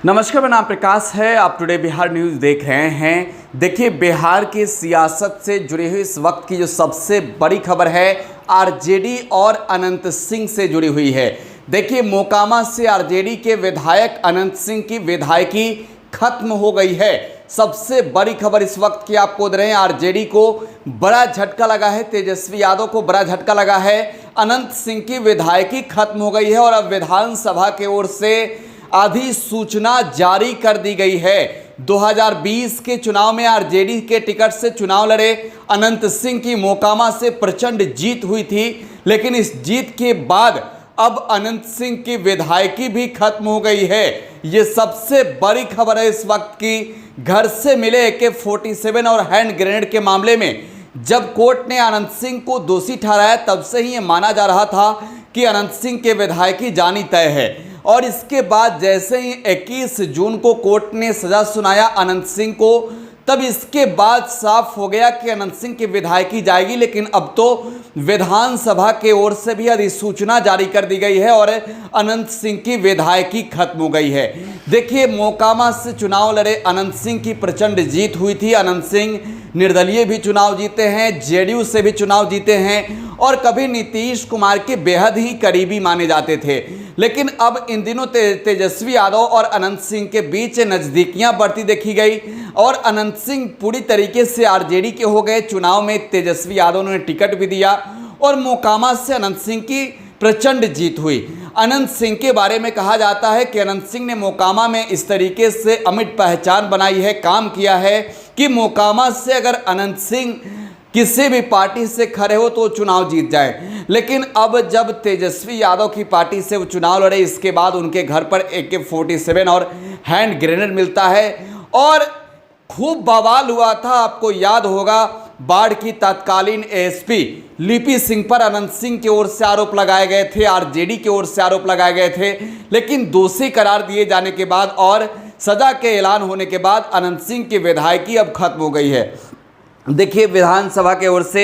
नमस्कार, मेरा नाम प्रकाश है। आप टुडे बिहार न्यूज़ देख रहे हैं। देखिए, बिहार की सियासत से जुड़ी हुई इस वक्त की जो सबसे बड़ी खबर है आरजेडी और अनंत सिंह से जुड़ी हुई है। देखिए, मोकामा से आरजेडी के विधायक अनंत सिंह की विधायकी खत्म हो गई है। सबसे बड़ी खबर इस वक्त की आपको दे रहे हैं। आरजेडी को बड़ा झटका लगा है, तेजस्वी यादव को बड़ा झटका लगा है। अनंत सिंह की विधायकी खत्म हो गई है और अब विधानसभा की ओर से अधिसूचना जारी कर दी गई है। 2020 के चुनाव में आरजेडी के टिकट से चुनाव लड़े अनंत सिंह की मोकामा से प्रचंड जीत हुई थी, लेकिन इस जीत के बाद अब अनंत सिंह की विधायकी भी खत्म हो गई है। ये सबसे बड़ी खबर है इस वक्त की। घर से मिले AK-47 और हैंड ग्रेनेड के मामले में जब कोर्ट ने अनंत सिंह को दोषी ठहराया, तब से ही ये माना जा रहा था कि अनंत सिंह के विधायकी जानी तय है। और इसके बाद जैसे ही 21 जून को कोर्ट ने सजा सुनाया अनंत सिंह को, तब इसके बाद साफ हो गया कि अनंत सिंह की विधायकी जाएगी। लेकिन अब तो विधानसभा के ओर से भी अधिसूचना जारी कर दी गई है और अनंत सिंह की विधायकी खत्म हो गई है। देखिए, मोकामा से चुनाव लड़े अनंत सिंह की प्रचंड जीत हुई थी। अनंत सिंह निर्दलीय भी चुनाव जीते हैं, जेडीयू से भी चुनाव जीते हैं और कभी नीतीश कुमार के बेहद ही करीबी माने जाते थे। लेकिन अब इन दिनों तेजस्वी यादव और अनंत सिंह के बीच नज़दीकियां बढ़ती देखी गई और अनंत सिंह पूरी तरीके से आरजेडी के हो गए। चुनाव में तेजस्वी यादव ने टिकट भी दिया और मोकामा से अनंत सिंह की प्रचंड जीत हुई। अनंत सिंह के बारे में कहा जाता है कि अनंत सिंह ने मोकामा में इस तरीके से अमिट पहचान बनाई है, काम किया है कि मोकामा से अगर अनंत सिंह किसी भी पार्टी से खड़े हो तो चुनाव जीत जाए। लेकिन अब जब तेजस्वी यादव की पार्टी से वो चुनाव लड़े, इसके बाद उनके घर पर AK-47 और हैंड ग्रेनेड मिलता है और खूब बवाल हुआ था। आपको याद होगा, बाढ़ की तत्कालीन ASP लिपि सिंह पर अनंत सिंह की ओर से आरोप लगाए गए थे, आरजेडी की ओर से आरोप लगाए गए थे। लेकिन दोषी करार दिए जाने के बाद और सजा के ऐलान होने के बाद अनंत सिंह की विधायकी अब खत्म हो गई है। देखिए, विधानसभा की ओर से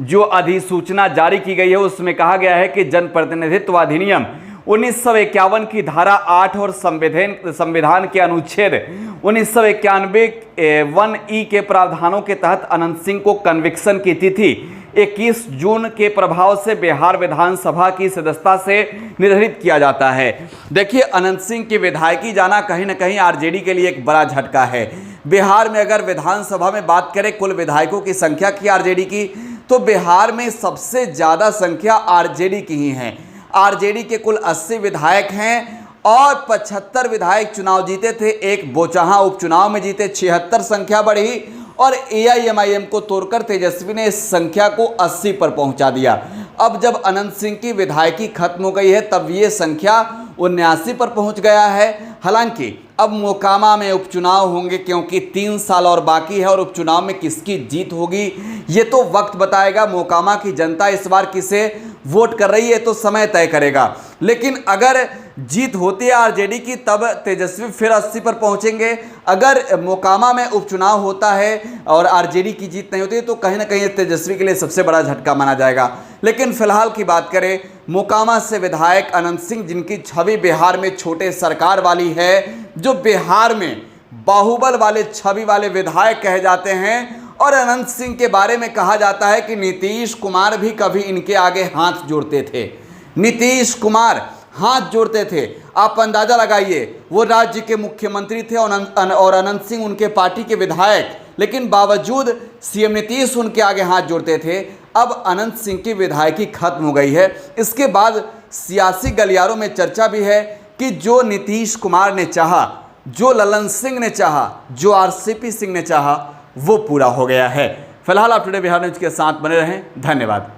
जो अधिसूचना जारी की गई है उसमें कहा गया है कि जनप्रतिनिधित्व अधिनियम 1951 की धारा 8 और संविधान के अनुच्छेद 1991 1E के प्रावधानों के तहत अनंत सिंह को कन्विक्शन की तिथि 21 जून के प्रभाव से बिहार विधानसभा की सदस्यता से निर्धारित किया जाता है। देखिए, अनंत सिंह की विधायकी जाना कहीं ना कहीं आरजेडी के लिए एक बड़ा झटका है। बिहार में अगर विधानसभा में बात करें कुल विधायकों की संख्या की आरजेडी की, तो बिहार में सबसे ज़्यादा संख्या आरजेडी की ही है। आरजेडी के कुल 80 विधायक हैं और 75 विधायक चुनाव जीते थे। एक बोचहां उपचुनाव में जीते, 76 संख्या बढ़ी और AIMIM को तोड़कर तेजस्वी ने इस संख्या को 80 पर पहुंचा दिया। अब जब अनंत सिंह की विधायकी खत्म हो गई है, तब ये संख्या 79 पर पहुंच गया है। हालांकि अब मोकामा में उपचुनाव होंगे, क्योंकि 3 साल और बाकी है और उपचुनाव में किसकी जीत होगी ये तो वक्त बताएगा। मोकामा की जनता इस बार किसे वोट कर रही है तो समय तय करेगा। लेकिन अगर जीत होती है आरजेडी की, तब तेजस्वी फिर 80 पर पहुंचेंगे। अगर मोकामा में उपचुनाव होता है और आरजेडी की जीत नहीं होती है तो कहीं ना कहीं तेजस्वी के लिए सबसे बड़ा झटका माना जाएगा। लेकिन फिलहाल की बात करें, मोकामा से विधायक अनंत सिंह, जिनकी छवि बिहार में छोटे सरकार वाली है, जो बिहार में बाहुबल वाले छवि वाले विधायक कहे जाते हैं, और अनंत सिंह के बारे में कहा जाता है कि नीतीश कुमार भी कभी इनके आगे हाथ जोड़ते थे। नीतीश कुमार हाथ जोड़ते थे। आप अंदाजा लगाइए, वो राज्य के मुख्यमंत्री थे और अनंत सिंह उनके पार्टी के विधायक, लेकिन बावजूद CM नीतीश उनके आगे हाथ जोड़ते थे। अब अनंत सिंह की विधायकी खत्म हो गई है। इसके बाद सियासी गलियारों में चर्चा भी है कि जो नीतीश कुमार ने चाहा, जो ललन सिंह ने चाहा, जो RCP सिंह ने चाहा, वो पूरा हो गया है। फिलहाल आप टुडे बिहार न्यूज़ के साथ बने रहें। धन्यवाद।